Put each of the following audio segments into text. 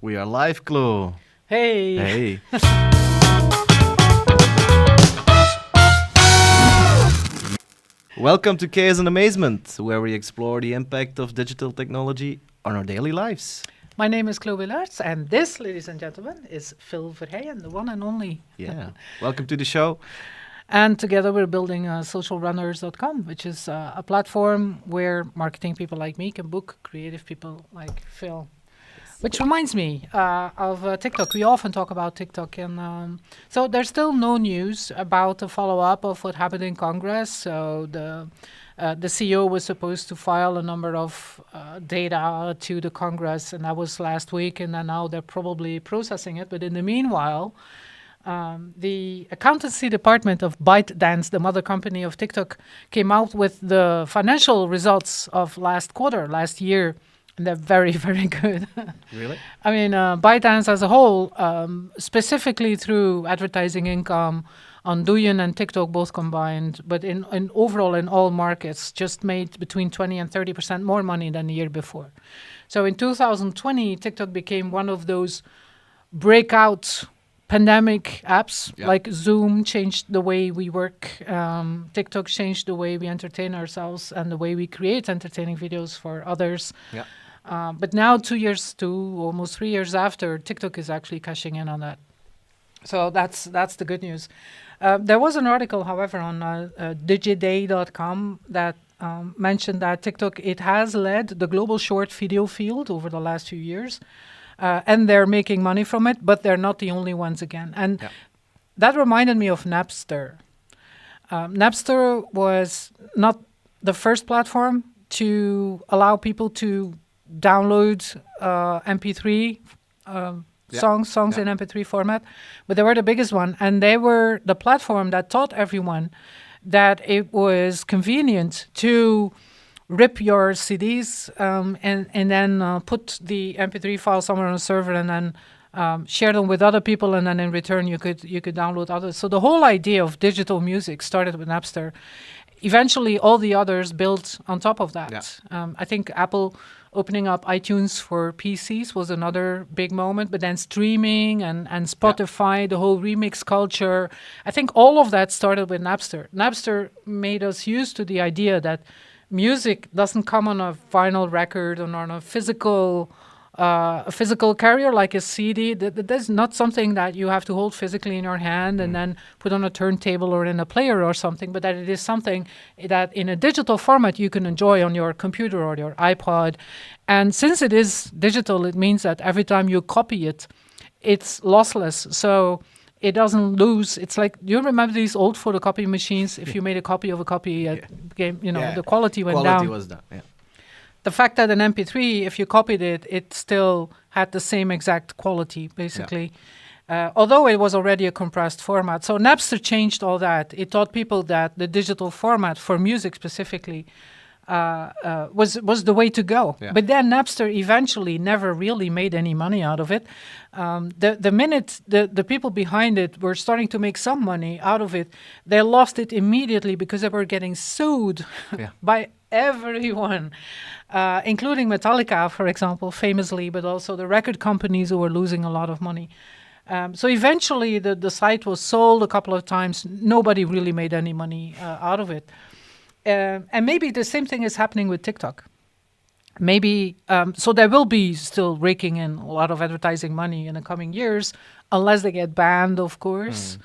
We are live, Chloe. Hey. Hey. Welcome to Chaos Amazement, where we explore the impact of digital technology on our daily lives. My name is Chloe Larts, and this, ladies and gentlemen, is Phil Verheyen, the one and only. Yeah. Welcome to the show. And together we're building socialrunners.com, which is a platform where marketing people like me can book creative people like Phil. Which reminds me of TikTok. We often talk about TikTok. And so there's still no news about the follow-up of what happened in Congress. So the CEO was supposed to file a number of data to the Congress, and that was last week. And then now they're probably processing it. But in the meanwhile, the accountancy department of ByteDance, the mother company of TikTok, came out with the financial results of last year. And they're very, very good. Really? I mean, ByteDance as a whole, specifically through advertising income on Douyin and TikTok both combined, but in overall in all markets, just made between 20 and 30% more money than the year before. So in 2020, TikTok became one of those breakout pandemic apps. Like Zoom changed the way we work. TikTok changed the way we entertain ourselves and the way we create entertaining videos for others. Yeah. But now almost 3 years after, TikTok is actually cashing in on that. So that's the good news. There was an article, however, on digiday.com that mentioned that TikTok, it has led the global short video field over the last few years. And they're making money from it, but they're not the only ones again. And that reminded me of Napster. Napster was not the first platform to allow people to download MP3 songs in MP3 format, but they were the biggest one. And they were the platform that taught everyone that it was convenient to rip your CDs and then put the MP3 file somewhere on a server and then share them with other people, and then in return you could download others. So the whole idea of digital music started with Napster. Eventually, all the others built on top of that. Yeah. I think Apple opening up iTunes for PCs was another big moment, but then streaming and Spotify, the whole remix culture. I think all of that started with Napster. Napster made us used to the idea that music doesn't come on a vinyl record or on a physical carrier like a CD. That's not something that you have to hold physically in your hand and then put on a turntable or in a player or something, but that it is something that in a digital format you can enjoy on your computer or your iPod. And since it is digital, it means that every time you copy it, it's lossless. So it doesn't lose. It's like, do you remember these old photocopy machines? If you made a copy of a copy, the quality went down. Quality was down, yeah. The fact that an MP3, if you copied it, it still had the same exact quality, basically, although it was already a compressed format. So Napster changed all that. It taught people that the digital format for music specifically was the way to go. Yeah. But then Napster eventually never really made any money out of it. The minute the people behind it were starting to make some money out of it, they lost it immediately because they were getting sued by everyone, including Metallica, for example, famously, but also the record companies who were losing a lot of money. So eventually the site was sold a couple of times. Nobody really made any money out of it. And maybe the same thing is happening with TikTok. Maybe, so they will be still raking in a lot of advertising money in the coming years, unless they get banned, of course.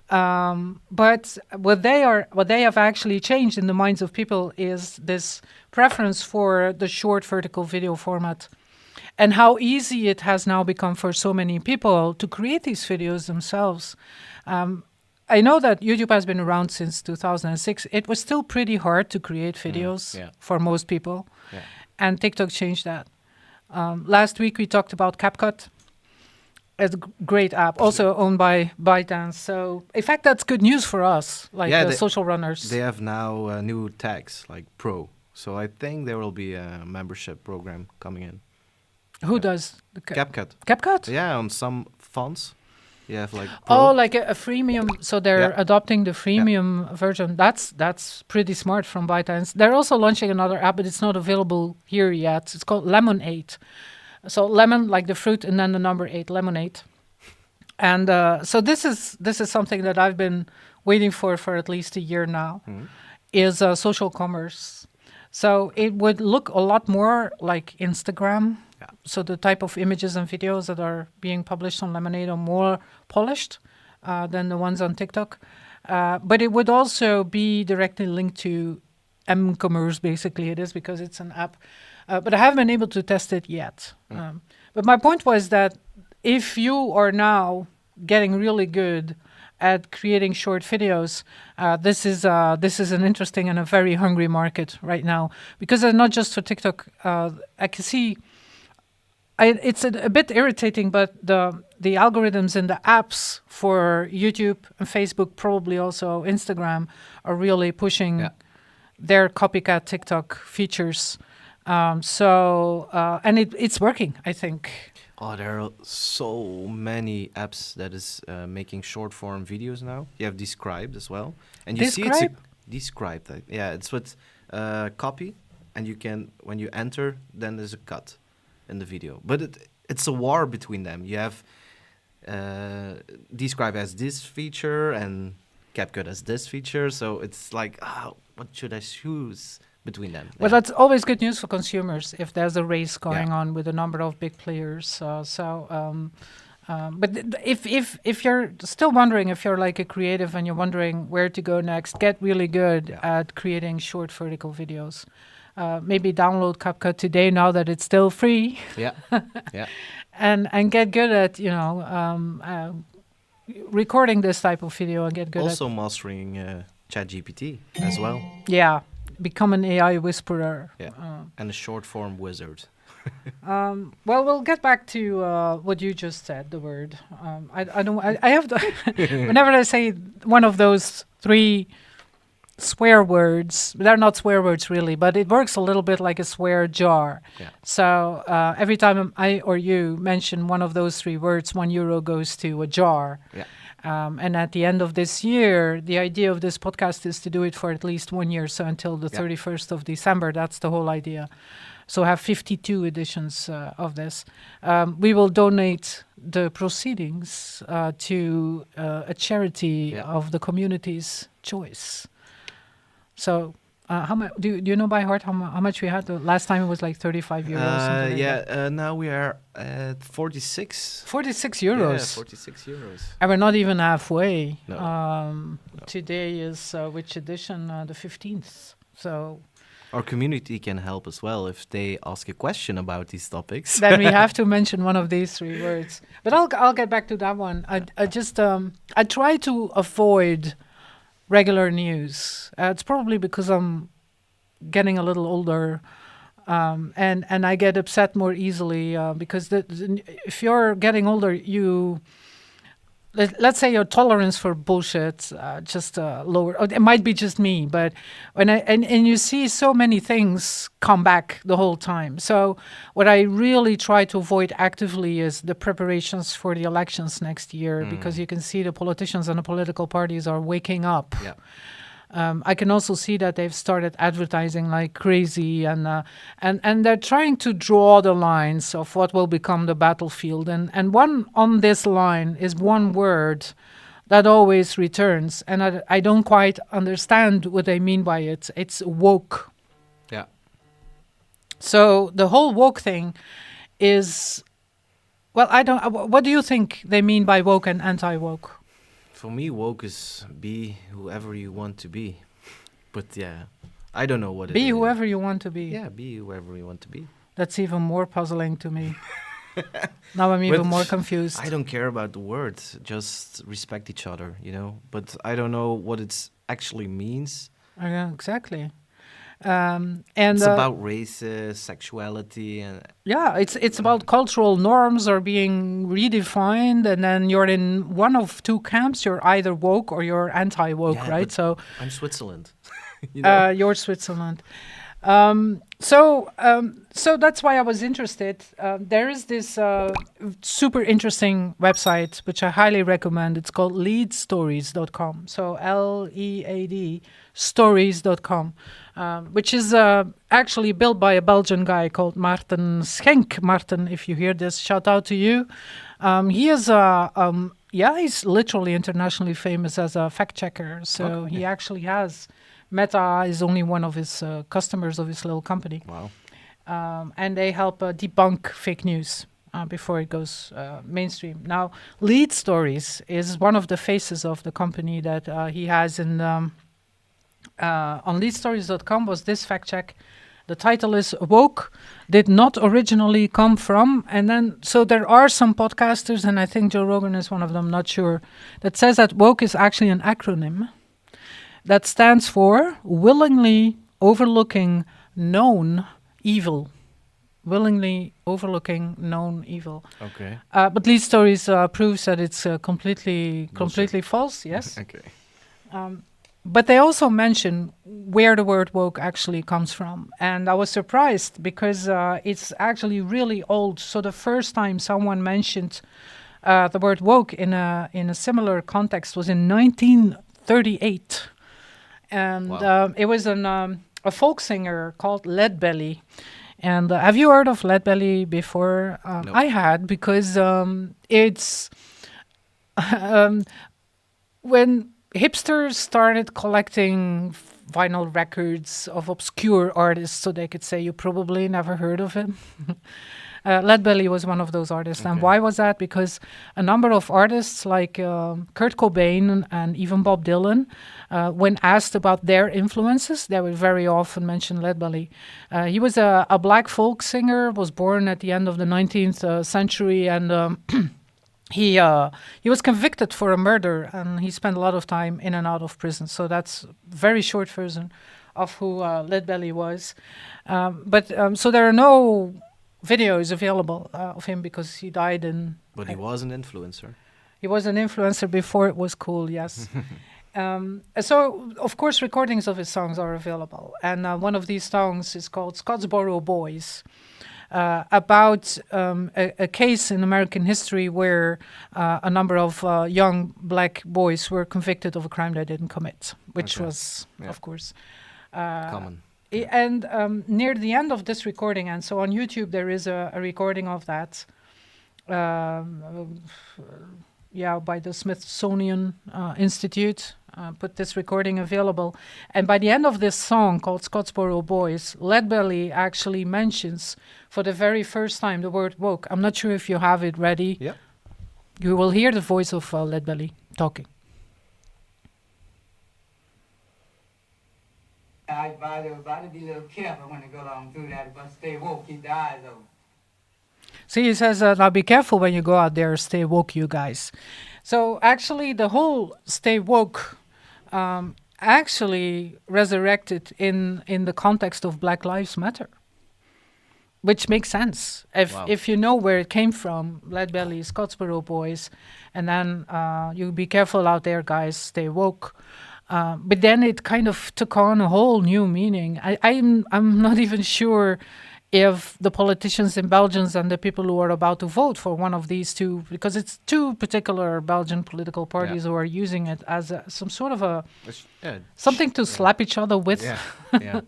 But what they have actually changed in the minds of people is this preference for the short vertical video format, and how easy it has now become for so many people to create these videos themselves. I know that YouTube has been around since 2006. It was still pretty hard to create videos for most people, and TikTok changed that. Last week we talked about CapCut. It's a great app, also owned by ByteDance. So, in fact, that's good news for us, like the social runners. They have now new tags, like Pro. So I think there will be a membership program coming in. Who does? CapCut. CapCut? Yeah, on some fonts. You have like Pro. Oh, like a freemium. So they're adopting the freemium version. That's pretty smart from ByteDance. They're also launching another app, but it's not available here yet. It's called Lemonade. So lemon, like the fruit, and then the number 8, lemonade. And so this is something that I've been waiting for at least a year now, is social commerce. So it would look a lot more like Instagram. Yeah. So the type of images and videos that are being published on Lemonade are more polished than the ones on TikTok. But it would also be directly linked to m-commerce, basically it is, because it's an app. But I haven't been able to test it yet. But my point was that if you are now getting really good at creating short videos, this is an interesting and a very hungry market right now, because not just for TikTok. I can see it's a bit irritating, but the algorithms in the apps for YouTube and Facebook, probably also Instagram, are really pushing their copycat TikTok features. And it's working, I think. Oh, there are so many apps that is making short form videos now. You have Described as well, and you see it's Described. Yeah, it's with copy, and you can, when you enter, then there's a cut in the video. But it's a war between them. You have Describe as this feature and CapCut as this feature. So it's like, what should I choose between them? Well, that's always good news for consumers if there's a race going on with a number of big players. But if you're still wondering, if you're like a creative and you're wondering where to go next, get really good at creating short vertical videos. Maybe download CapCut today now that it's still free. Yeah, yeah. And get good at recording this type of video and get good also mastering ChatGPT as well. Yeah, become an AI whisperer. Yeah, and a short form wizard. Well, we'll get back to what you just said. The word I have to whenever I say one of those 3 swear words, they're not swear words really, but it works a little bit like a swear jar. Yeah. So every time I or you mention one of those 3 words, €1 goes to a jar. Yeah. And at the end of this year, the idea of this podcast is to do it for at least 1 year. So until the 31st of December, that's the whole idea. So have 52 editions of this. We will donate the proceedings to a charity of the community's choice. So how much do you know by heart how much we had? The last time it was like €35. Now we are at 46. 46 euros. Yeah, 46 euros. And we're not even halfway. No. Today is which edition? The 15th. So our community can help as well if they ask a question about these topics. Then we have to mention one of these 3 words. But I'll get back to that one. I just I try to avoid regular news. It's probably because I'm getting a little older, and I get upset more easily because if you're getting older, let's say your tolerance for bullshit just lower. It might be just me, but when and you see so many things come back the whole time. So what I really try to avoid actively is the preparations for the elections next year, because you can see the politicians and the political parties are waking up. Yeah. I can also see that they've started advertising like crazy, and they're trying to draw the lines of what will become the battlefield. And one on this line is one word that always returns, and I don't quite understand what they mean by it. It's woke. Yeah. So the whole woke thing is, well, I don't. What do you think they mean by woke and anti-woke? For me, woke is be whoever you want to be. But yeah, I don't know what it is. Be whoever you want to be. Yeah, be whoever you want to be. That's even more puzzling to me. Now I'm even more confused. I don't care about the words. Just respect each other, But I don't know what it actually means. Yeah, exactly. It's about race, sexuality, and it's about cultural norms are being redefined, and then you're in one of 2 camps. You're either woke or you're anti-woke, right? So I'm Switzerland. You're Switzerland. So that's why I was interested. There is this super interesting website which I highly recommend. It's called leadstories.com. So LEAD stories.com, which is actually built by a Belgian guy called Maarten Schenk. Maarten, if you hear this, shout out to you. He is he's literally internationally famous as a fact checker. So he actually has. Meta is only one of his customers of his little company. Wow. And they help debunk fake news before it goes mainstream. Now, Lead Stories is one of the faces of the company that he has on leadstories.com was this fact check. The title is Woke Did Not Originally Come From. And then, so there are some podcasters, and I think Joe Rogan is one of them, not sure, that says that woke is actually an acronym that stands for willingly overlooking known evil. Willingly overlooking known evil. Okay. But Lead Stories proves that it's completely false, yes. Okay. But they also mention where the word woke actually comes from. And I was surprised because it's actually really old. So the first time someone mentioned the word woke in a similar context was in 1938. And Wow. it was a folk singer called Leadbelly. And have you heard of Leadbelly before? No. I had, because it's when hipsters started collecting vinyl records of obscure artists so they could say you probably never heard of him. Leadbelly was one of those artists. Okay. And why was that? Because a number of artists like Kurt Cobain and even Bob Dylan, when asked about their influences, they would very often mention Leadbelly. He was a black folk singer, was born at the end of the 19th century, and he was convicted for a murder, and he spent a lot of time in and out of prison. So that's a very short version of who Leadbelly was. So there are no videos available of him because he died in... But he was an influencer. He was an influencer before it was cool, yes. So, of course, recordings of his songs are available. And one of these songs is called Scottsboro Boys, about a case in American history where a number of young black boys were convicted of a crime they didn't commit, which was, of course... common. And near the end of this recording, and so on YouTube, there is a recording of that, by the Smithsonian Institute, put this recording available. And by the end of this song called Scottsboro Boys, Leadbelly actually mentions for the very first time the word woke. I'm not sure if you have it ready. Yeah. You will hear the voice of Leadbelly talking. I advise everybody to be a little careful when they go along through that, but stay woke, keep the eyes open. See, he says, now be careful when you go out there, stay woke, you guys. So actually, the whole stay woke actually resurrected in the context of Black Lives Matter, which makes sense. If you know where it came from, Leadbelly, Scottsboro Boys, and then you be careful out there, guys, stay woke. But then it kind of took on a whole new meaning. I'm not even sure if the politicians in Belgium and the people who are about to vote for one of these two, because it's two particular Belgian political parties who are using it as some sort of something to slap each other with. Yeah.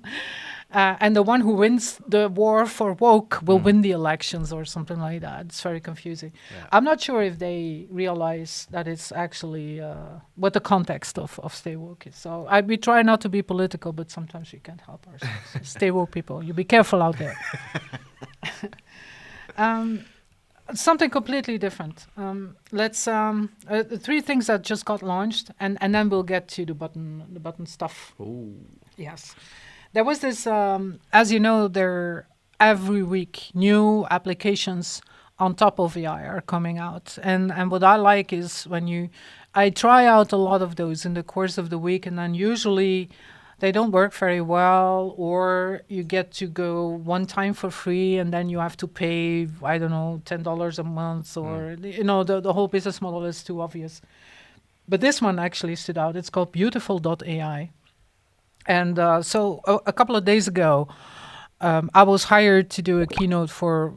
And the one who wins the war for woke will win the elections or something like that. It's very confusing. Yeah. I'm not sure if they realize that it's actually what the context of stay woke is. So we try not to be political, but sometimes we can't help ourselves. Stay woke, people. You be careful out there. Something completely different. Let's three things that just got launched, and then we'll get to the button stuff. Ooh. Yes. There was this, as you know, there every week new applications on top of AI are coming out. And what I like is I try out a lot of those in the course of the week, and then usually they don't work very well, or you get to go one time for free and then you have to pay, I don't know, $10 a month, or, the whole business model is too obvious. But this one actually stood out. It's called beautiful.ai. And so a couple of days ago, I was hired to do a keynote for,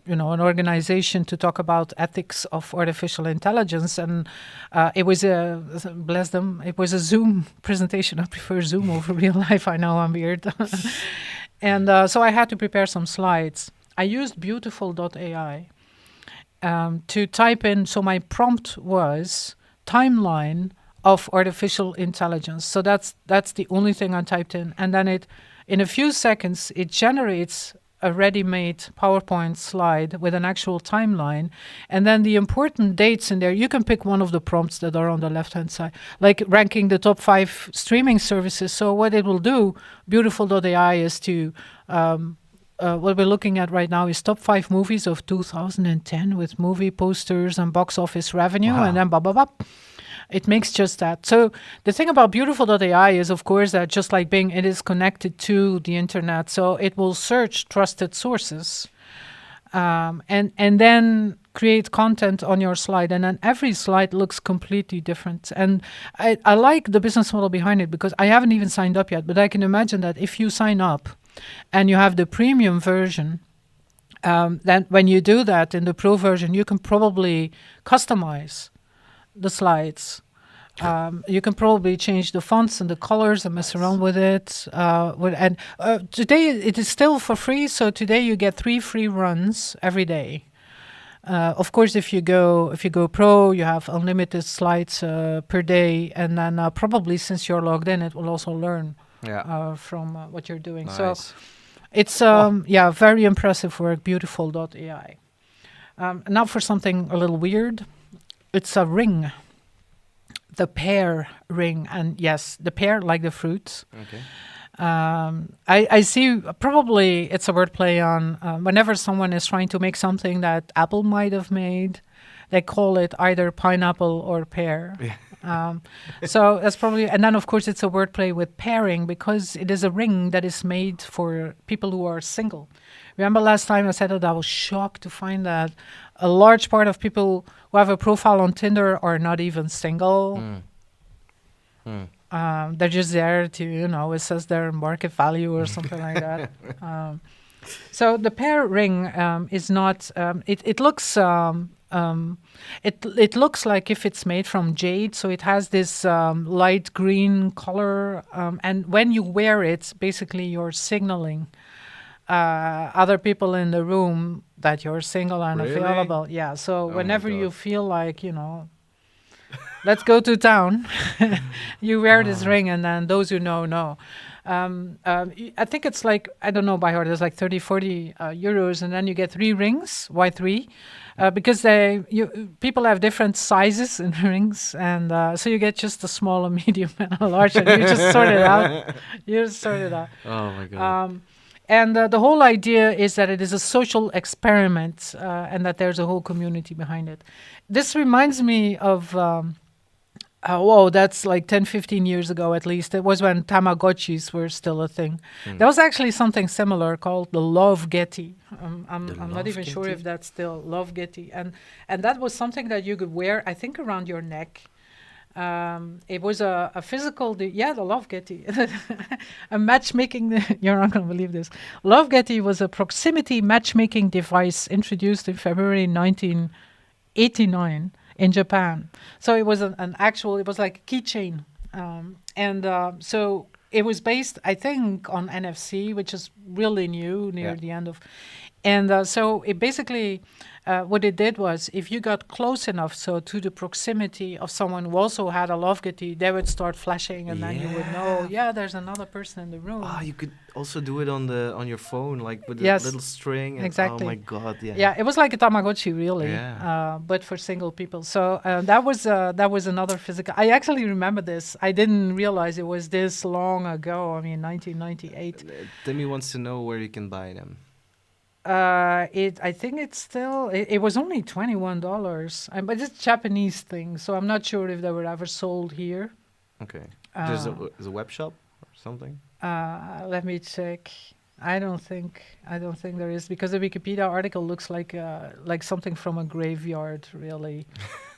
an organization to talk about ethics of artificial intelligence, and it was bless them, it was a Zoom presentation. I prefer Zoom over real life. I know I'm weird, and so I had to prepare some slides. I used beautiful.ai to type in. So my prompt was timeline of artificial intelligence. So that's the only thing I typed in, and then in a few seconds, it generates a ready-made PowerPoint slide with an actual timeline. And then the important dates in there, you can pick one of the prompts that are on the left-hand side, like ranking the top 5 streaming services. So what it will do, beautiful.ai, is to, what we're looking at right now is top 5 movies of 2010 with movie posters and box office revenue, and then blah, blah, blah. It makes just that. So the thing about beautiful.ai is, of course, that just like Bing, it is connected to the internet. So it will search trusted sources and then create content on your slide. And then every slide looks completely different. And I like the business model behind it, because I haven't even signed up yet. But I can imagine that if you sign up and you have the premium version, then when you do that in the pro version, you can probably customize the slides. You can probably change the fonts and the colors and mess around with it. Today it is still for free. So today you get 3 free runs every day. Of course, if you go pro, you have unlimited slides per day, and then probably since you're logged in, it will also learn from what you're doing. Nice. So it's very impressive work. Beautiful.ai. Now for something a little weird. It's a ring, the pear ring. And yes, the pear, like the fruit. Okay. I see, probably it's a wordplay on whenever someone is trying to make something that Apple might have made, they call it either pineapple or pear. Yeah. So that's probably, and then of course it's a wordplay with pairing, because it is a ring that is made for people who are single. Remember last time I said that I was shocked to find that a large part of people who have a profile on Tinder are not even single. They're just there to, assess their market value or something like that. So the pear ring is not. It looks. It looks like if it's made from jade. So it has this light green color, and when you wear it, basically you're signaling other people in the room that you're single and available. Yeah. So whenever you feel like, let's go to town, you wear this ring, and then those who know. I think it's like, I don't know by heart, it's like 30, 40 euros, and then you get 3 rings. Why 3? Because people have different sizes in rings, and so you get just a small, a medium, and a large, and you just sort it out. Oh my God. And the whole idea is that it is a social experiment, and that there's a whole community behind it. This reminds me of, that's like 10, 15 years ago at least. It was when Tamagotchis were still a thing. There was actually something similar called the Love Getty. I'm not even sure if that's still Love Getty. And that was something that you could wear, I think, around your neck. It was a physical, the Love Getty, a matchmaking. You're not going to believe this. Love Getty was a proximity matchmaking device introduced in February 1989 in Japan. So it was an actual. It was like a keychain, so it was based, I think, on NFC, which is really new near the end of. And so it basically, what it did was, if you got close enough, so to the proximity of someone who also had a Love Getty, they would start flashing, and then you would know, there's another person in the room. You could also do it on your phone, like with a little string. Exactly. Oh my God, yeah. Yeah, it was like a Tamagotchi, really, but for single people. So that was another physical. I actually remember this. I didn't realize it was this long ago. I mean, 1998. Timmy wants to know where you can buy them. I think it's still. It was only $21, but it's a Japanese thing, so I'm not sure if they were ever sold here. Okay. There's a web shop or something. Let me check. I don't think there is, because the Wikipedia article looks like something from a graveyard, really.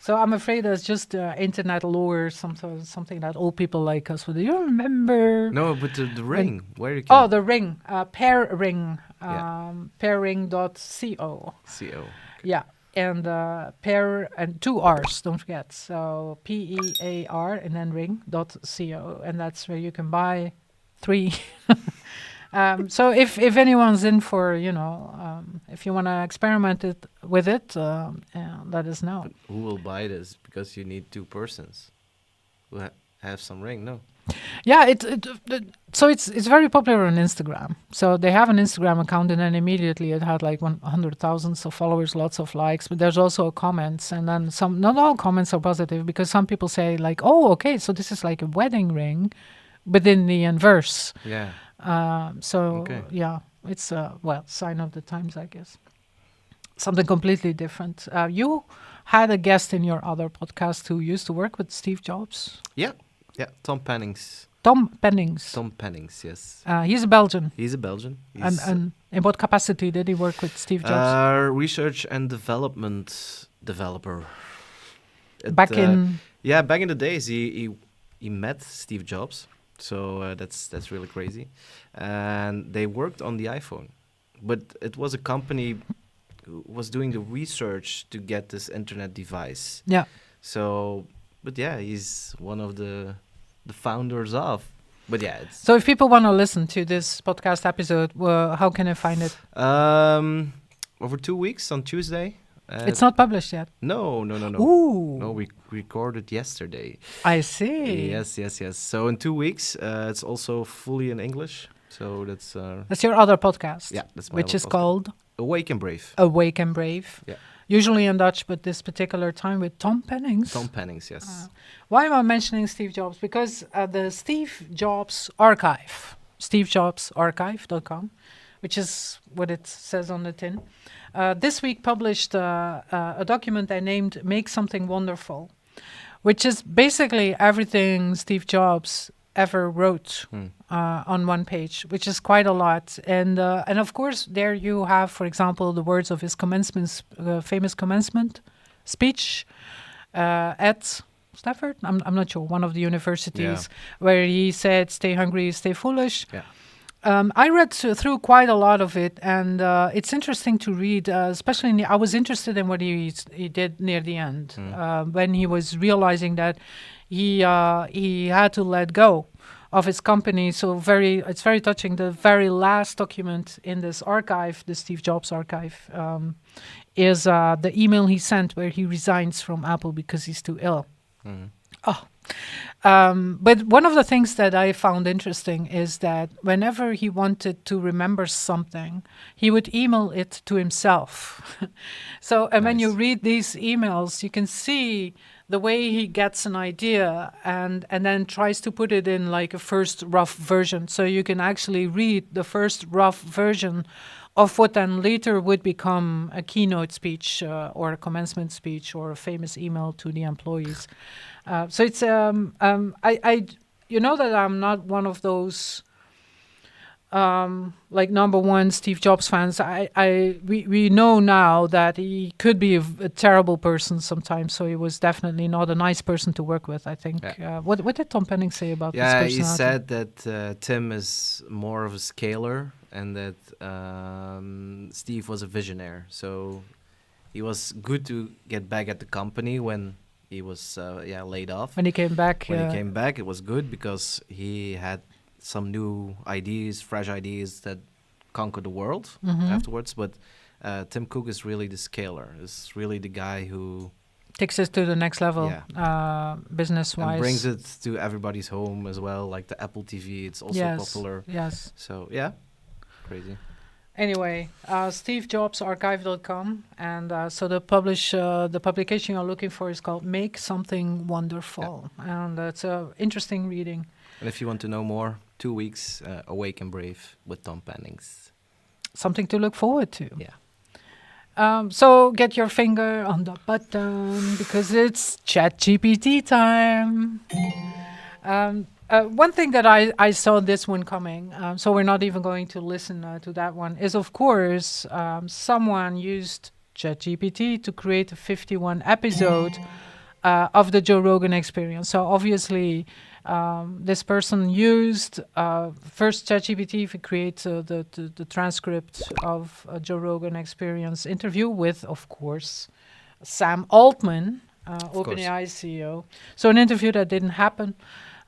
So I'm afraid that's just internet lore, something that old people like us would. Do you remember? No, but the ring, where you can... Oh, the ring, pearº, Yeah. pearring.co. CO. Yeah, and pear and 2 R's, don't forget. So PEAR and then ring.co, and that's where you can buy 3. So if anyone's in for, if you want to experiment with it, let us know. But who will buy this? Because you need 2 persons who have some ring, no? Yeah, so it's very popular on Instagram. So they have an Instagram account, and then immediately it had like 100,000 of followers, lots of likes. But there's also comments, and then some. Not all comments are positive, because some people say like, "Oh, okay, so this is like a wedding ring," but in the inverse. Yeah. Okay. Yeah, it's sign of the times, I guess. Something completely different. You had a guest in your other podcast who used to work with Steve Jobs. Yeah. Tom Pennings. Tom Pennings. Tom Pennings, yes. He's a Belgian. He's a Belgian. And in what capacity did he work with Steve Jobs? Research and development developer. Back in the days, he met Steve Jobs. So that's really crazy. And they worked on the iPhone. But it was a company who was doing the research to get this internet device. Yeah. So, but yeah, he's one of the founders of. But yeah, it's... So if people want to listen to this podcast episode, how can I find it? Over 2 weeks on Tuesday. It's not published yet. No. Ooh. No, we recorded yesterday. I see. Yes. So in 2 weeks, it's also fully in English. So that's your other podcast. Yeah, that's my which other is podcast. called Awake and Brave. Awake and Brave. Yeah. Usually in Dutch, but this particular time with Tom Pennings. Tom Pennings, yes. Why am I mentioning Steve Jobs? Because the Steve Jobs Archive, stevejobsarchive.com, which is what it says on the tin, this week published a document I named Make Something Wonderful, which is basically everything Steve Jobs ever wrote on one page, which is quite a lot. And of course, there you have, for example, the words of his famous commencement speech at Stafford. I'm not sure, one of the universities, where he said, "Stay hungry, stay foolish." Yeah. I read through quite a lot of it, and it's interesting to read, especially I was interested in what he did near the end, when he was realizing that he had to let go of his company. So it's very touching. The very last document in this archive, the Steve Jobs archive, is the email he sent where he resigns from Apple because he's too ill. But one of the things that I found interesting is that whenever he wanted to remember something, he would email it to himself. So, and when you read these emails, you can see the way he gets an idea and then tries to put it in like a first rough version. So you can actually read the first rough version of what then later would become a keynote speech or a commencement speech or a famous email to the employees. So it's I you know that I'm not one of those like number one Steve Jobs fans. We know now that he could be a terrible person sometimes. So he was definitely not a nice person to work with, I think. Yeah. What did Tom Pennings say about this Yeah, personality? he said that Tim is more of a scaler and that Steve was a visionary. So he was good to get back at the company when he was laid off. When he came back. When he came back, it was good because he had some new ideas, fresh ideas that conquered the world afterwards. But Tim Cook is really the scaler. Is really the guy who takes us to the next level, business-wise. And brings it to everybody's home as well, like the Apple TV. It's also popular. Yes. So, yeah, crazy. Anyway, stevejobsarchive.com, and so the publication you're looking for is called Make Something Wonderful, and it's an interesting reading. And if you want to know more, 2 weeks, Awake and Brave with Tom Pennings. Something to look forward to. Yeah. So get your finger on the button because it's ChatGPT time. One thing that I saw this one coming, so we're not even going to listen to that one, is of course someone used ChatGPT to create a 51 episode of the Joe Rogan Experience. So obviously, this person used first ChatGPT to create the transcript of a Joe Rogan Experience interview with, of course, Sam Altman, OpenAI CEO. So an interview that didn't happen.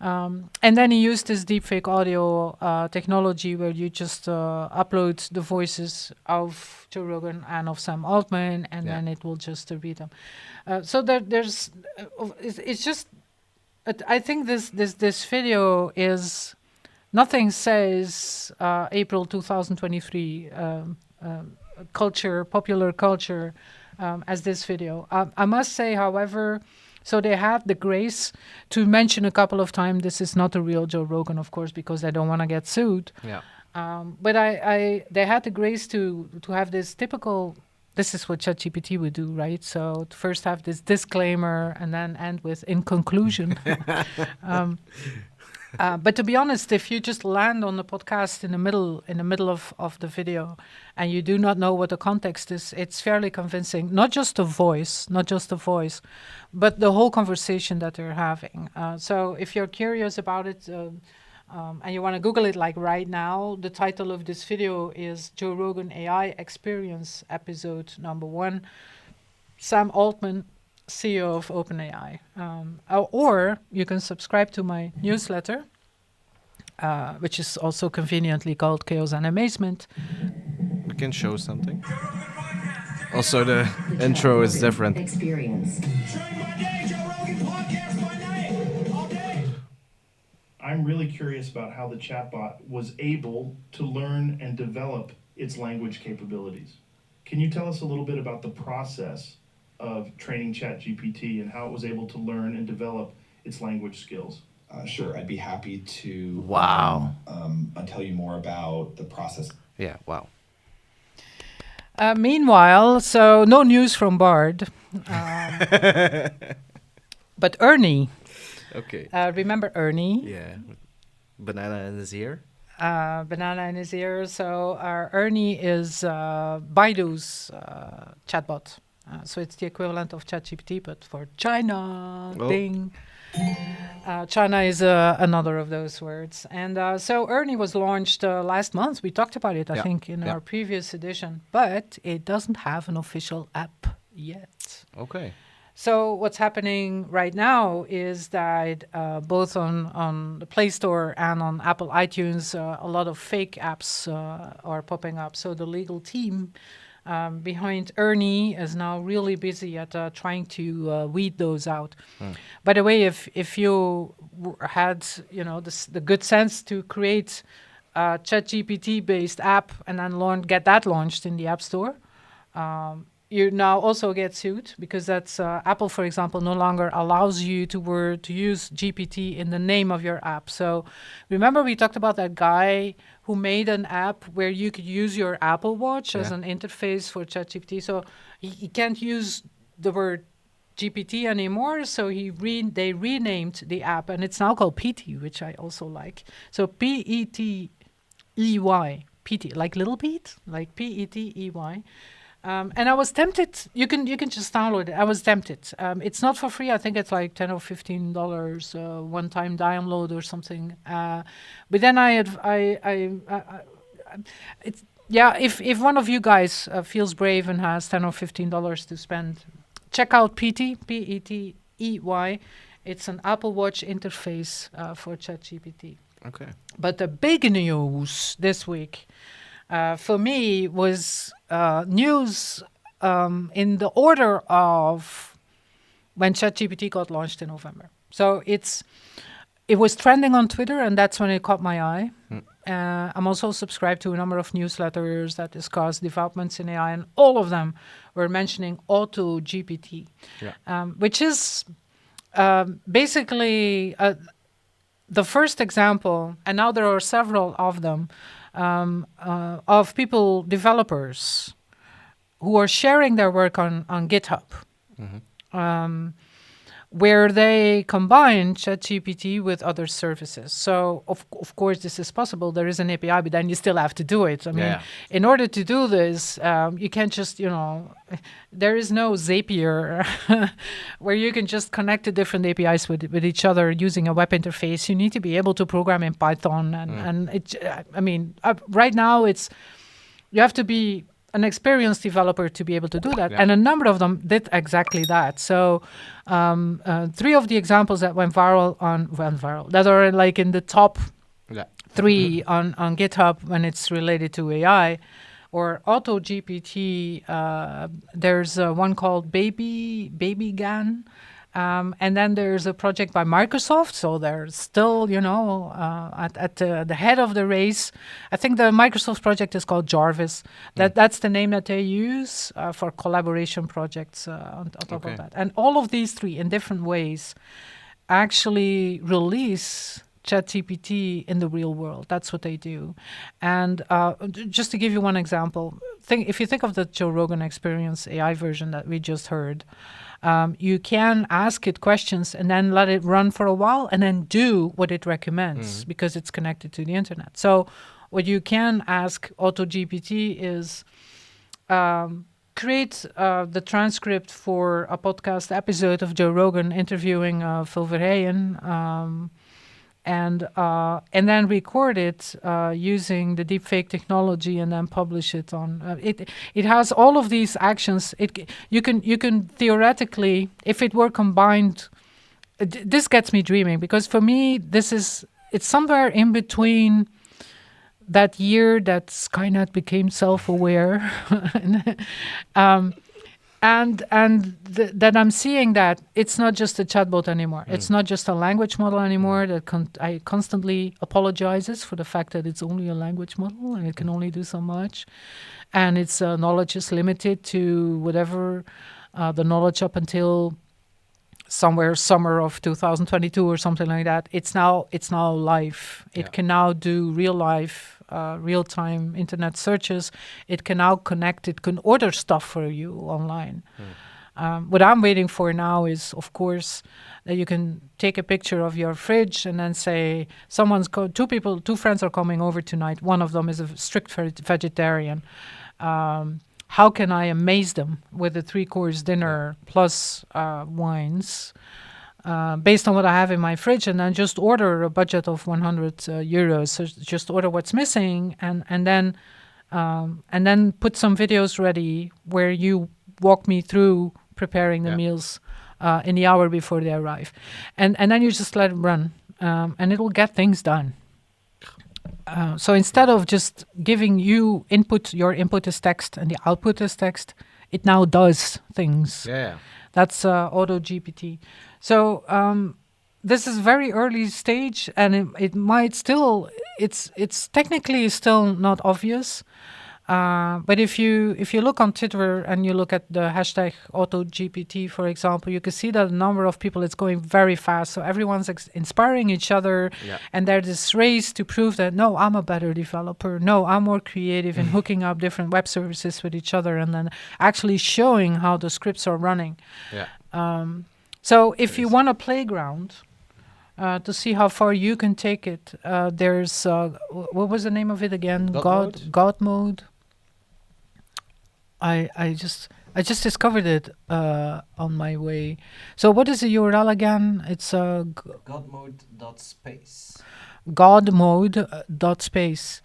And then he used this deepfake audio technology where you just upload the voices of Joe Rogan and of Sam Altman, and then it will just read them. So there's, it's just, I think this video is, nothing says April 2023 culture, popular culture, as this video. I must say, however, so they had the grace to mention a couple of times this is not a real Joe Rogan, of course, because they don't want to get sued. Yeah. But they had the grace to have this typical. This is what ChatGPT would do, right? So first have this disclaimer and then end with in conclusion. But to be honest, if you just land on the podcast in the middle of the video, and you do not know what the context is, it's fairly convincing. Not just the voice, but the whole conversation that they're having. So if you're curious about it, and you want to Google it like right now, the title of this video is Joe Rogan AI Experience Episode Number 1. Sam Altman, CEO of OpenAI. Or you can subscribe to my newsletter, which is also conveniently called Chaos Amazement. We can show something. Also, the intro is different. Experience. I'm really curious about how the chatbot was able to learn and develop its language capabilities. Can you tell us a little bit about the process of training ChatGPT and how it was able to learn and develop its language skills? Sure, I'd be happy to tell you more about the process. Yeah, wow. Meanwhile, so no news from Bard. But Ernie. Okay. Remember Ernie? Yeah. Banana in his ear. Banana in his ear. So Ernie is Baidu's chatbot. So it's the equivalent of ChatGPT, but for China. Oh. Ding. China is another of those words. And so Ernie was launched last month. We talked about it, I think, in our previous edition. But it doesn't have an official app yet. Okay. So what's happening right now is that both on the Play Store and on Apple iTunes, a lot of fake apps are popping up. So the legal team behind Ernie is now really busy at trying to weed those out. By the way, if you had the good sense to create a ChatGPT-based app and then get that launched in the App Store, you now also get sued because that's Apple, for example, no longer allows you to use GPT in the name of your app. So remember we talked about that guy who made an app where you could use your Apple Watch as an interface for ChatGPT. So he can't use the word GPT anymore. So they renamed the app, and it's now called PT, which I also like. So Petey, PT, like Little Pete, like Petey. And I was tempted. You can just download it. I was tempted. It's not for free. I think it's like $10 or $15 one-time download or something. But then if one of you guys feels brave and has $10 or $15 to spend, check out PT, Petey. It's an Apple Watch interface for ChatGPT. Okay. But the big news this week, for me, was news in the order of when ChatGPT got launched in November. So it was trending on Twitter, and that's when it caught my eye. I'm also subscribed to a number of newsletters that discuss developments in AI, and all of them were mentioning AutoGPT, which is basically the first example, and now there are several of them, of developers, who are sharing their work on GitHub, where they combine ChatGPT with other services. So, of course, this is possible. There is an API, but then you still have to do it. I mean, in order to do this, you can't just, there is no Zapier where you can just connect the different APIs with each other using a web interface. You need to be able to program in Python. Right now, you have to be an experienced developer to be able to do that. Yeah. And a number of them did exactly that. So 3 of the examples that went viral, that are like in the top 3 on GitHub when it's related to AI, or AutoGPT. There's one called Baby GAN. And then there's a project by Microsoft, so they're still, at the head of the race. I think the Microsoft project is called Jarvis. That's the name that they use for collaboration projects on top of that. And all of these 3, in different ways, actually release ChatGPT in the real world. That's what they do. And just to give you one example, if you think of the Joe Rogan Experience AI version that we just heard, you can ask it questions and then let it run for a while and then do what it recommends because it's connected to the internet. So what you can ask AutoGPT is create the transcript for a podcast episode of Joe Rogan interviewing Phil Verheyen, and then record it using the deepfake technology and then publish it on it has all of these actions. You can theoretically, if it were combined, this gets me dreaming, because for me it's somewhere in between that year that Skynet became self-aware that I'm seeing that it's not just a chatbot anymore. It's not just a language model anymore that I constantly apologizes for the fact that it's only a language model and it can only do so much. And its knowledge is limited to whatever the knowledge up until somewhere summer of 2022 or something like that. It's now live. It can now do real life, real-time internet searches. It can now connect. It can order stuff for you online. What I'm waiting for now is, of course, that you can take a picture of your fridge and then say, two friends are coming over tonight. One of them is a strict vegetarian. How can I amaze them with a 3-course dinner plus wines based on what I have in my fridge, and then just order a budget of 100 euros. So just order what's missing, and then put some videos ready where you walk me through preparing the meals in the hour before they arrive, and then you just let it run, and it will get things done. So instead of just giving you input, your input is text and the output is text, it now does things. Yeah. That's AutoGPT. So this is very early stage, and it might still, it's technically still not obvious. But if you look on Twitter and you look at the hashtag AutoGPT, for example, you can see that a number of people, it's going very fast. So everyone's inspiring each other. Yeah. And there's this race to prove that, no, I'm a better developer. No, I'm more creative in hooking up different web services with each other and then actually showing how the scripts are running. Yeah. So if you want a playground to see how far you can take it, there's, what was the name of it again? God mode. I just discovered it on my way. So what is the URL again? It's godmode.space. Godmode.space.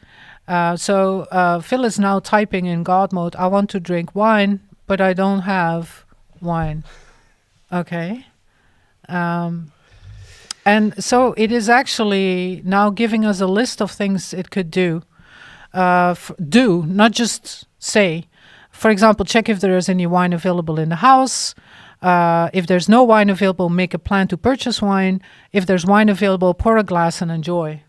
So Phil is now typing in God mode. I want to drink wine, but I don't have wine. Okay. And so it is actually now giving us a list of things it could do. Not just say. For example, check if there is any wine available in the house. If there's no wine available, make a plan to purchase wine. If there's wine available, pour a glass and enjoy.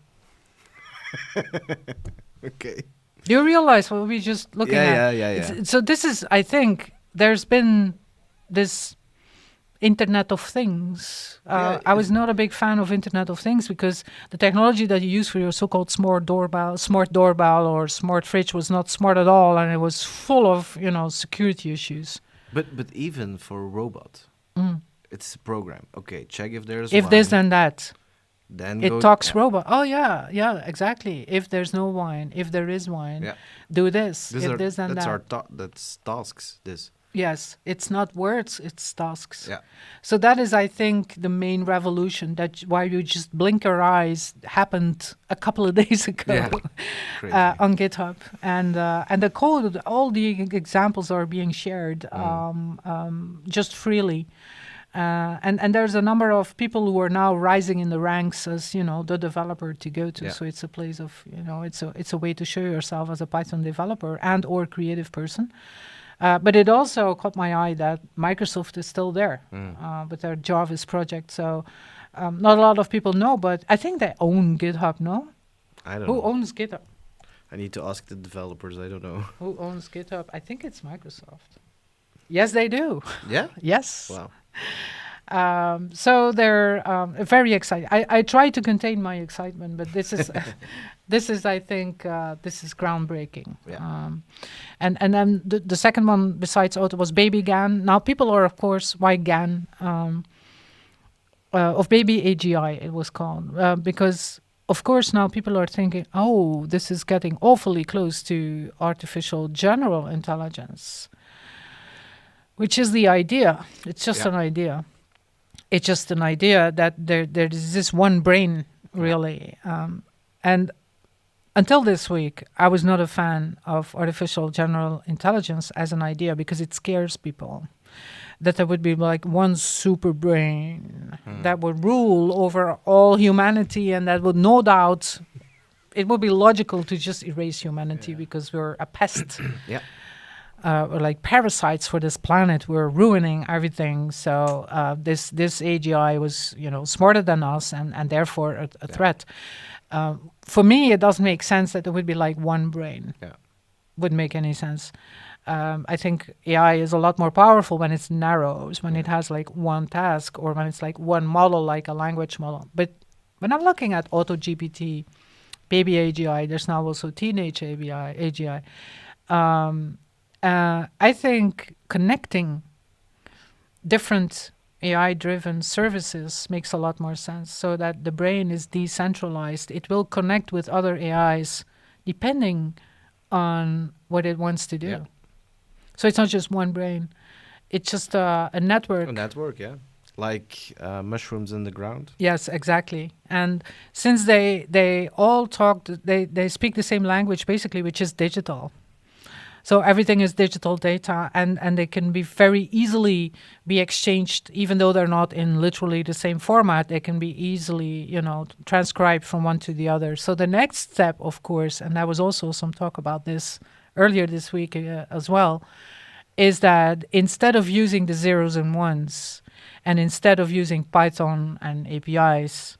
Okay. Do you realize what we just looking at? Yeah. So this is, I think, there's been this Internet of Things. I was not a big fan of Internet of Things because the technology that you use for your so-called smart doorbell or smart fridge was not smart at all, and it was full of security issues. But even for a robot, It's a program. Okay, check if there's If wine. this then that. Then It go, talks yeah. robot. Oh yeah, exactly. If there's no wine, if there is wine, Yeah. do this. These if are this then that's that. our that's tasks. This. Yes, it's not words, it's tasks. Yeah. So that is, I think, the main revolution that why you just blink your eyes happened a couple of days ago Yeah. Crazy. on GitHub, and the code, all the examples are being shared just freely. And there's a number of people who are now rising in the ranks as the developer to go to. Yeah. So it's a place of it's a way to show yourself as a Python developer and or creative person. But it also caught my eye that Microsoft is still there with their Jarvis project. So not a lot of people know, but I think they own GitHub. No, I don't who know. owns GitHub? I need to ask the developers. I don't know. Who owns GitHub? I think it's Microsoft. Yes, they do. Yeah. Yes. Wow. So they're very excited. I try to contain my excitement, but this is, I think, this is groundbreaking. Yeah. And then the second one besides Auto was Baby GAN. Now people are, of course, why GAN? Of Baby AGI it was called, because of course now people are thinking, oh, this is getting awfully close to artificial general intelligence, which is the idea. It's just an idea. It's just an idea that there is this one brain, really. And until this week, I was not a fan of artificial general intelligence as an idea because it scares people. That there would be like one super brain that would rule over all humanity, and that would no doubt, it would be logical to just erase humanity because we're a pest. Yeah. Or like parasites for this planet. We're ruining everything. So this AGI was, smarter than us and therefore a threat. For me, it doesn't make sense that it would be like one brain. Yeah. Wouldn't make any sense. I think AI is a lot more powerful when it's narrows, when it has like one task, or when it's like one model, like a language model. But when I'm looking at AutoGPT, Baby AGI, there's now also Teenage AGI. I think connecting different AI-driven services makes a lot more sense, so that the brain is decentralized. It will connect with other AIs depending on what it wants to do. Yeah. So it's not just one brain. It's just a network. A network, yeah. Like mushrooms in the ground. Yes, exactly. And since they all talk, they speak the same language, basically, which is digital. So everything is digital data, and they can be very easily be exchanged, even though they're not in literally the same format. They can be easily, transcribed from one to the other. So the next step, of course, and there was also some talk about this earlier this week as well, is that instead of using the zeros and ones, and instead of using Python and APIs,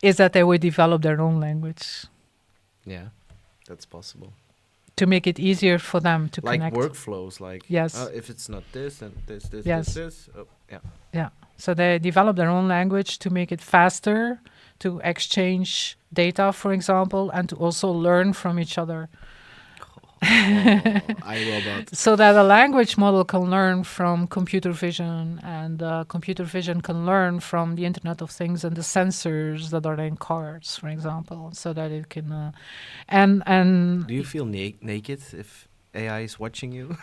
is that they would develop their own language. Yeah, that's possible. To make it easier for them to like connect. Workflows, like Yes. If it's not this, then this, Yes. this. Oh, yeah. Yeah. So they develop their own language to make it faster, to exchange data, for example, and to also learn from each other. iRobot. So that a language model can learn from computer vision, and computer vision can learn from the Internet of Things and the sensors that are in cars, for example, so that it can... and Do you feel naked if AI is watching you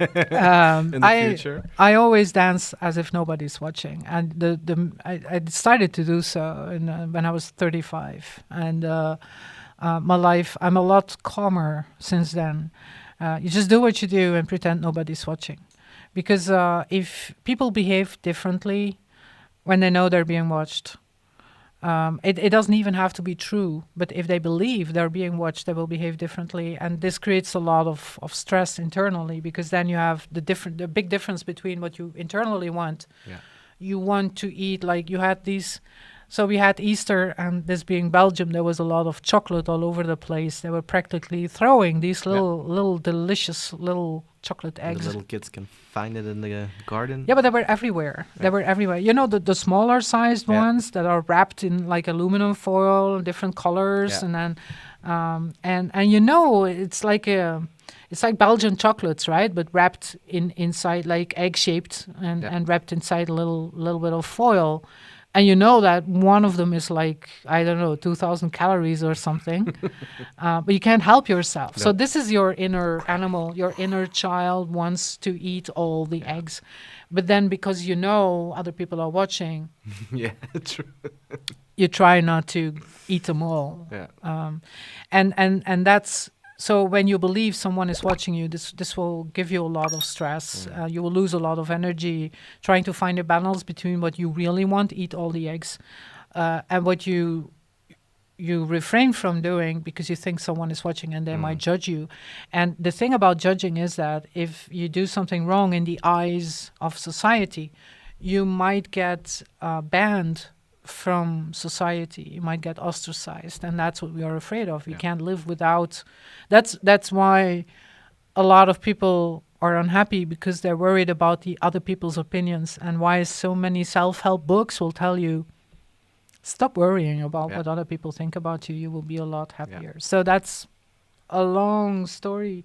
in the future? I always dance as if nobody's watching, and I decided to do so when I was 35, and my life, I'm a lot calmer since then. You just do what you do and pretend nobody's watching, because if people behave differently when they know they're being watched, it doesn't even have to be true, but if they believe they're being watched, they will behave differently, and this creates a lot of stress internally, because then you have the big difference between what you internally want. Yeah. You want to eat, like you had these... So we had Easter, and this being Belgium, there was a lot of chocolate all over the place. They were practically throwing these little delicious little chocolate eggs. The little kids can find it in the garden. Yeah, but they were everywhere. They were everywhere. You know, the smaller sized ones that are wrapped in like aluminum foil, different colors, and then and it's like it's like Belgian chocolates, right? But wrapped inside like egg shaped and wrapped inside a little bit of foil. And you know that one of them is like, I don't know, 2,000 calories or something. But you can't help yourself. So this is your inner animal. Your inner child wants to eat all the eggs. But then because you know other people are watching, Yeah, true. you try not to eat them all. Yeah. And that's so when you believe someone is watching you, this will give you a lot of stress. You will lose a lot of energy trying to find a balance between what you really want, eat all the eggs, and what you refrain from doing because you think someone is watching and they might judge you. And the thing about judging is that if you do something wrong in the eyes of society, you might get banned from society. You might get ostracized, and that's what we are afraid of. We can't live without. That's why a lot of people are unhappy because they're worried about the other people's opinions, and why so many self-help books will tell you, stop worrying about what other people think about you. You will be a lot happier. So that's a long story,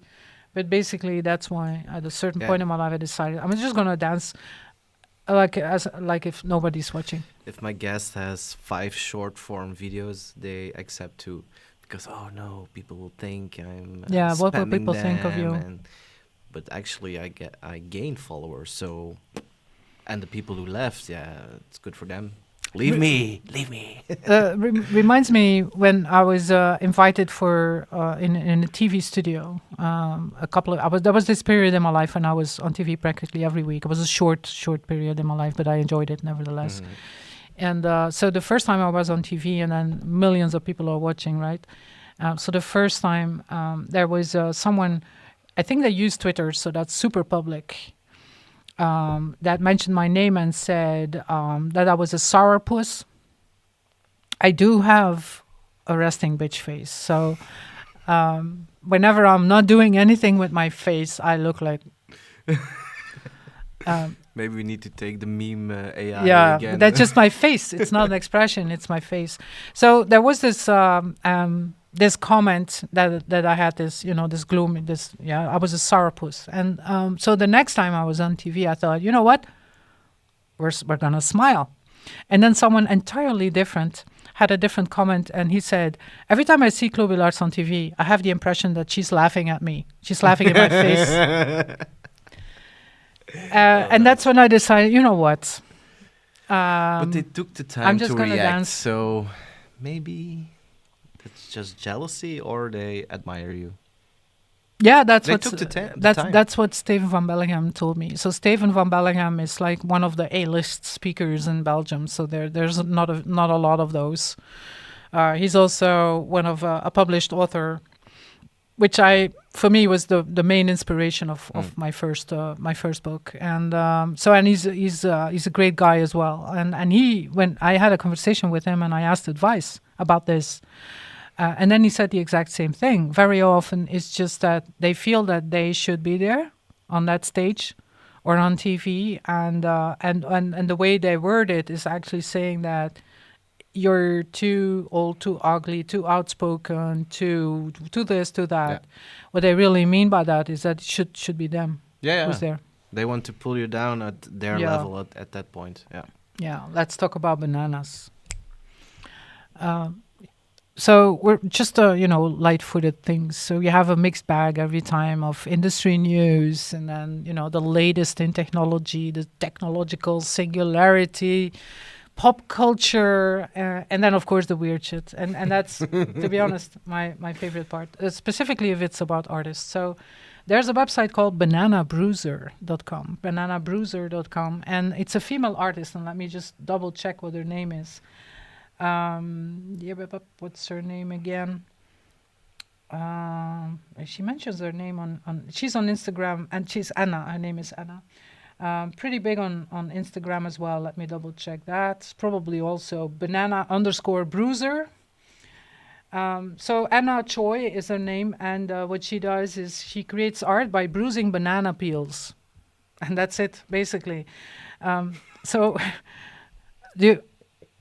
but basically that's why at a certain point in my life I decided I'm just gonna dance like if nobody's watching. If my guest has 5 short form videos, they accept 2 because no, people will think I'm what will spamming people think of you? But actually, I gain followers. So, and the people who left, it's good for them. Leave me. Reminds me when I was invited for in a TV studio. There was this period in my life when I was on TV practically every week. It was a short period in my life, but I enjoyed it nevertheless. And so the first time I was on TV, and then millions of people are watching, right? So the first time there was someone, I think they used Twitter, so that's super public. That mentioned my name and said that I was a sourpuss. I do have a resting bitch face. So whenever I'm not doing anything with my face, I look like... Maybe we need to take the meme AI again. But that's just my face. It's not an expression. It's my face. So there was this... this comment that I had, this gloomy, I was a sourpuss. And so the next time I was on TV, I thought, you know what? We're going to smile. And then someone entirely different had a different comment, and he said, every time I see Chloe Larts on TV, I have the impression that she's laughing at me. She's laughing in my face. And that's when I decided, you know what? But they took the time I'm just to gonna react, dance. so maybe... it's just jealousy, or they admire you. Yeah, that's what Steven van Bellingham told me. So Steven van Bellingham is like one of the A-list speakers in Belgium. So there's not a lot of those. He's also one of a published author, which for me was the main inspiration of my first book. And he's a great guy as well. And when I had a conversation with him and I asked advice about this. And then he said the exact same thing. Very often it's just that they feel that they should be there on that stage or on TV. And the way they word it is actually saying that you're too old, too ugly, too outspoken, too this, too that. Yeah. What they really mean by that is that it should be them who's there. They want to pull you down at their level at that point. Yeah. Yeah, let's talk about bananas. So we're just, light-footed things. So you have a mixed bag every time of industry news, and then, the latest in technology, the technological singularity, pop culture, and then, of course, the weird shit. And that's, to be honest, my favorite part, specifically if it's about artists. So there's a website called bananabruiser.com, and it's a female artist. And let me just double-check what her name is. What's her name again? She mentions her name on she's on Instagram, and she's Anna. Her name is Anna. Pretty big on Instagram as well. Let me double check that. Probably also banana_bruiser. So Anna Choi is her name, and what she does is she creates art by bruising banana peels, and that's it basically. So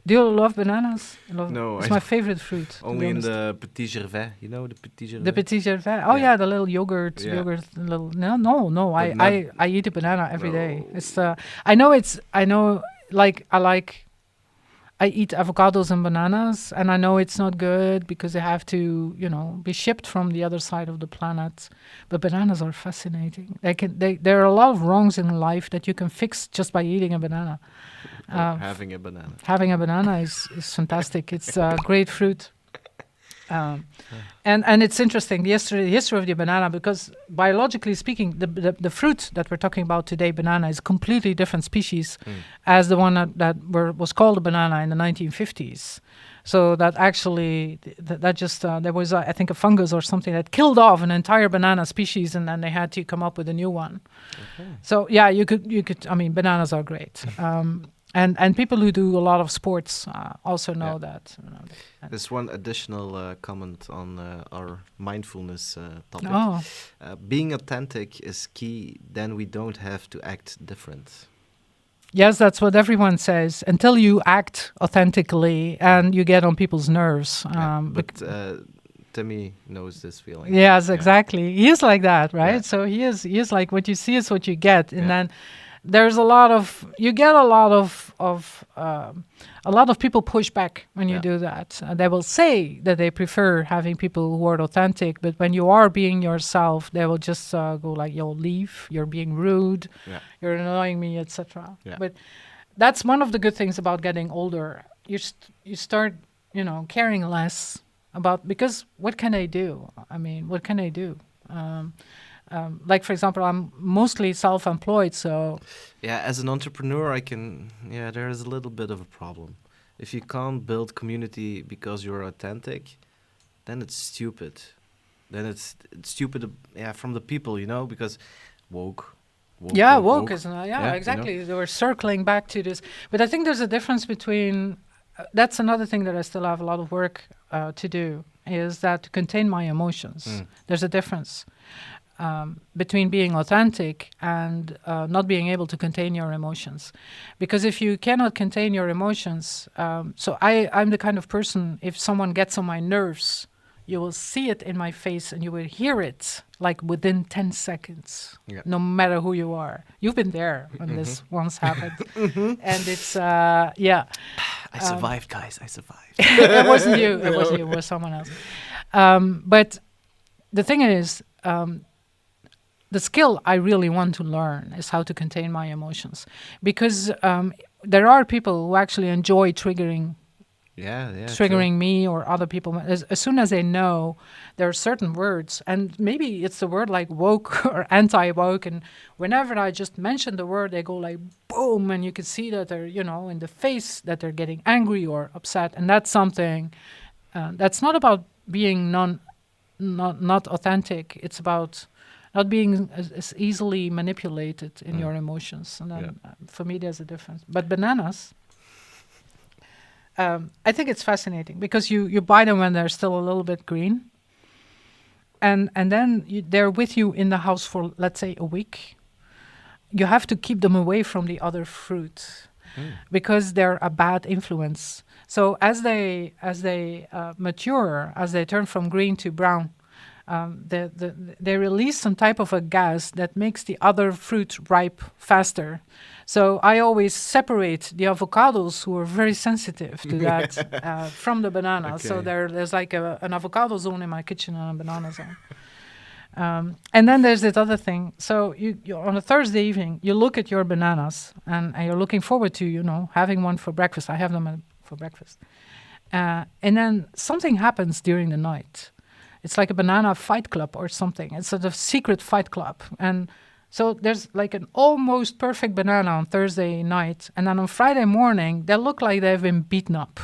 Do you love bananas? No, It's I my don't. favorite fruit. to Only be in honest. the petit gervais. You know the petit gervais? The petit gervais. Oh Yeah. yeah, the little yogurt, Yeah. little. No. But not. I eat a banana every day. No. It's. I know. I eat avocados and bananas, and I know it's not good because they have to, be shipped from the other side of the planet. But bananas are fascinating. There are a lot of wrongs in life that you can fix just by eating a banana. Or having a banana. Having a banana is fantastic. It's a great fruit. And it's interesting, the history of the banana, because biologically speaking, the fruit that we're talking about today, banana, is a completely different species as the one that was called a banana in the 1950s. So that actually, there was, I think, a fungus or something that killed off an entire banana species, and then they had to come up with a new one. Okay. So yeah, you could. I mean, bananas are great. And people who do a lot of sports also know that. There's one additional comment on our mindfulness topic. Oh. Being authentic is key. Then we don't have to act different. Yes, that's what everyone says. Until you act authentically and you get on people's nerves. But Timmy knows this feeling. Yes, exactly. He is like that, right? Yeah. So he is like, what you see is what you get, and then there's a lot of people push back when you do that. They will say that they prefer having people who are authentic, but when you are being yourself, they will just go like, "You'll leave. You're being rude. You're annoying me, etc." Yeah. But that's one of the good things about getting older. You start, caring less about, because what can I do? I mean, what can I do? Like, for example, I'm mostly self-employed, so... Yeah, as an entrepreneur, there is a little bit of a problem. If you can't build community because you're authentic, then it's stupid. Then it's stupid, from the people, because woke is... exactly. They were circling back to this. But I think there's a difference between... that's another thing that I still have a lot of work to do, is that to contain my emotions. There's a difference. Between being authentic and not being able to contain your emotions. Because if you cannot contain your emotions, so I'm the kind of person, if someone gets on my nerves, you will see it in my face and you will hear it like within 10 seconds, no matter who you are. You've been there when this once happened. And it's, I survived, guys, I survived. It wasn't you, it was someone else. But the thing is, the skill I really want to learn is how to contain my emotions, because there are people who actually enjoy triggering me or other people. As soon as they know there are certain words, and maybe it's the word like woke or anti-woke, and whenever I just mention the word, they go like boom, and you can see that they're, in the face, that they're getting angry or upset, and that's something that's not about being not authentic. It's about not being as easily manipulated in your emotions. And then, for me, there's a difference. But bananas, I think it's fascinating because you buy them when they're still a little bit green. And then they're with you in the house for, let's say, a week. You have to keep them away from the other fruit because they're a bad influence. So as they mature, as they turn from green to brown, they release some type of a gas that makes the other fruit ripe faster. So I always separate the avocados, who are very sensitive to that, from the bananas. Okay. So there's like an avocado zone in my kitchen and a banana zone. And then there's this other thing. So you on a Thursday evening, you look at your bananas and you're looking forward to, having one for breakfast. I have them for breakfast. And then something happens during the night. It's like a banana fight club or something. It's sort of secret fight club. And so there's like an almost perfect banana on Thursday night. And then on Friday morning, they look like they've been beaten up.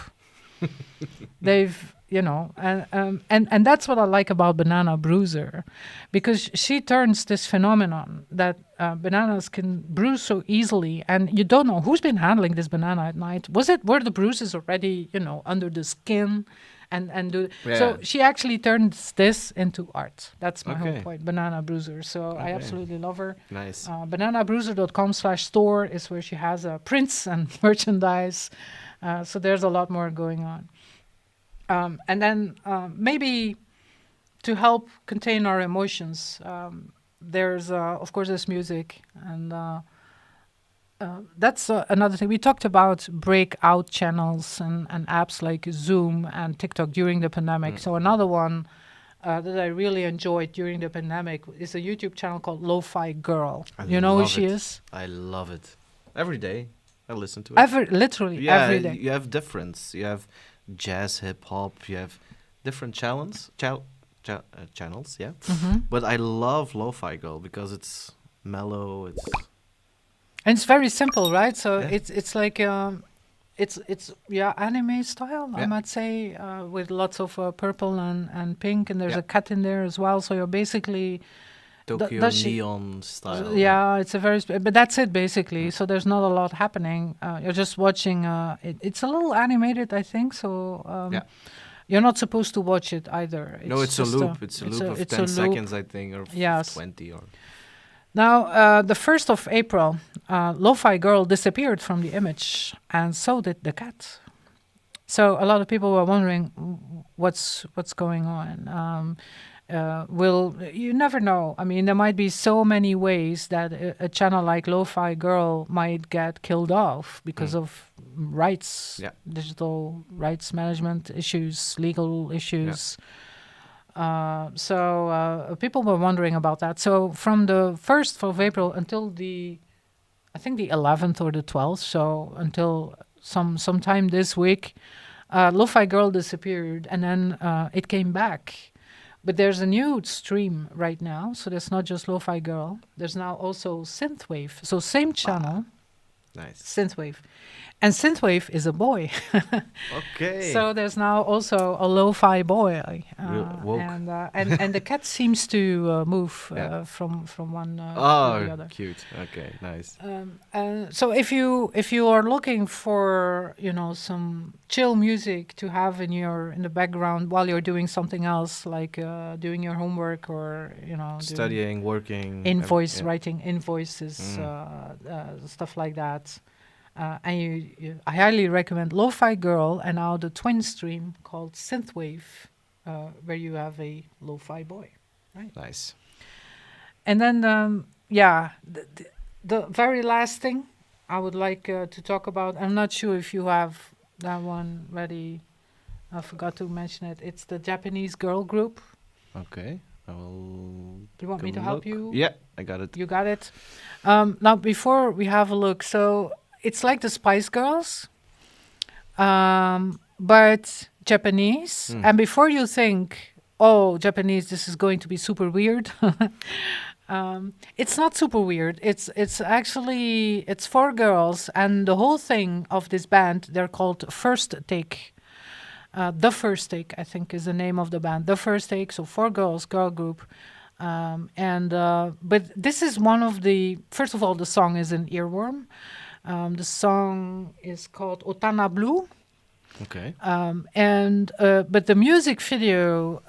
They've, and that's what I like about Banana Bruiser, because she turns this phenomenon that bananas can bruise so easily, and you don't know who's been handling this banana at night. Were the bruises already, under the skin? So she actually turns this into art. That's my whole point, Banana Bruiser. So I absolutely love her. Nice. Bananabruiser.com/store is where she has prints and merchandise. So there's a lot more going on. And then maybe to help contain our emotions, there's, of course, there's music. And that's another thing. We talked about breakout channels and apps like Zoom and TikTok during the pandemic. So another one that I really enjoyed during the pandemic is a YouTube channel called Lo-Fi Girl. You know who she is? I love it. Every day I listen to it. Literally every day. You have difference. You have jazz, hip hop. You have different channels. Channels, yeah. But I love Lo-Fi Girl because it's mellow. And it's very simple, right? So Yeah. it's like it's anime style, I might say, with lots of purple and pink, and there's a cat in there as well. So you're basically Tokyo neon style. Yeah, it's a very but that's it basically. So there's not a lot happening. You're just watching. It's a little animated, I think. So you're not supposed to watch it either. It's a loop. It's a loop of 10 seconds, I think, or 20 or. Now, the 1st of April, Lo-Fi Girl disappeared from the image, and so did the cat. So a lot of people were wondering what's going on. You never know. I mean, there might be so many ways that a channel like Lo-Fi Girl might get killed off because of rights, digital rights management issues, legal issues. So people were wondering about that. So from the 1st of April until I think the 11th or the 12th, so until sometime this week, Lo-Fi Girl disappeared, and then it came back. But there's a new stream right now, so there's not just Lo-Fi Girl. There's now also Synthwave. So same channel. Nice. Synthwave. And Synthwave is a boy. Okay. So there's now also a lo-fi boy. Woke. And the cat seems to move from one to the other. Cute. Okay, nice. So if you are looking for some chill music to have in the background while you're doing something else, like doing your homework or studying, working, writing invoices, stuff like that. And I highly recommend Lo-Fi Girl and now the twin stream called Synthwave, where you have a lo-fi boy. Right. Nice. And then, the very last thing I would like to talk about, I'm not sure if you have that one ready. I forgot to mention it. It's the Japanese girl group. Okay. I will. Do you want me to help you? Yeah, I got it. You got it. Now, before we have a look, so it's like the Spice Girls, but Japanese. And before you think, oh, Japanese, this is going to be super weird. It's not super weird. It's actually 4 girls, and the whole thing of this band, they're called First Take. The First Take, I think, is the name of the band. The First Take, so 4 girls, girl group. But this is one of the, first of all, the song is an earworm. The song is called Otana Blue. Okay. But the music video,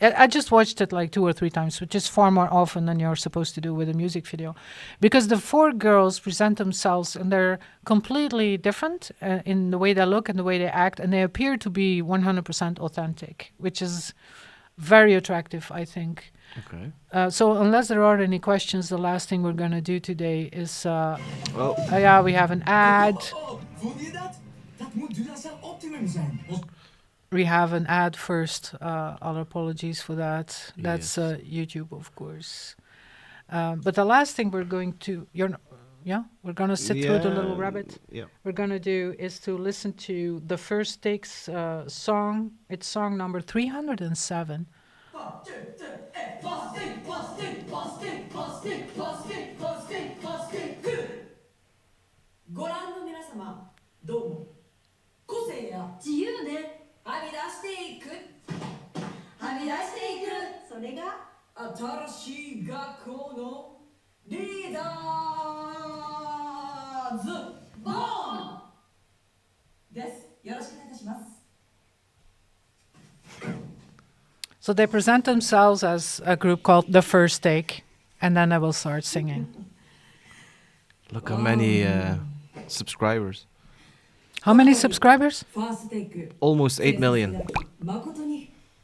I just watched it like 2 or 3 times, which is far more often than you're supposed to do with a music video, because the 4 girls present themselves and they're completely different in the way they look and the way they act, and they appear to be 100% authentic, which is very attractive, I think. Okay. So unless there are any questions, the last thing we're going to do today is, we have an ad. We have an ad first. All apologies for that. That's YouTube, of course. But the last thing we're going to, we're going to sit through the little rabbit. Yeah. We're going to do is to listen to the First Takes song. It's song number 307. So they present themselves as a group called The First Take, and then I will start singing. Look how many subscribers. How many subscribers? Almost 8 million.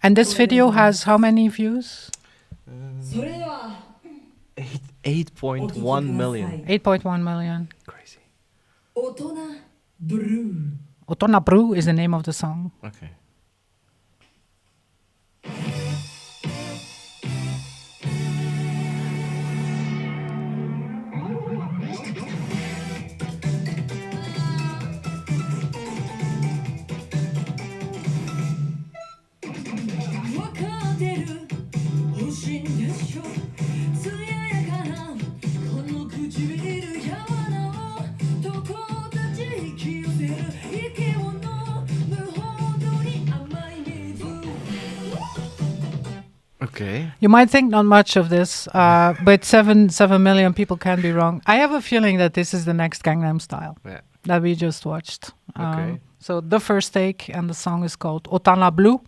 And this video has how many views? 8.1 million. 8.1 million. Crazy. Otona Brew is the name of the song. Okay. Okay. You might think not much of this, but 7 million people can be wrong. I have a feeling that this is the next Gangnam Style that we just watched. Okay. So the first take, and the song is called Otana Blue,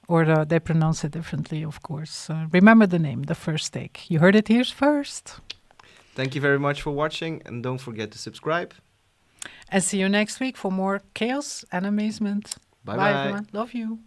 or they pronounce it differently, of course. Remember the name, the first take. You heard it here first. Thank you very much for watching, and don't forget to subscribe. And see you next week for more chaos and amazement. Bye, everyone. Love you.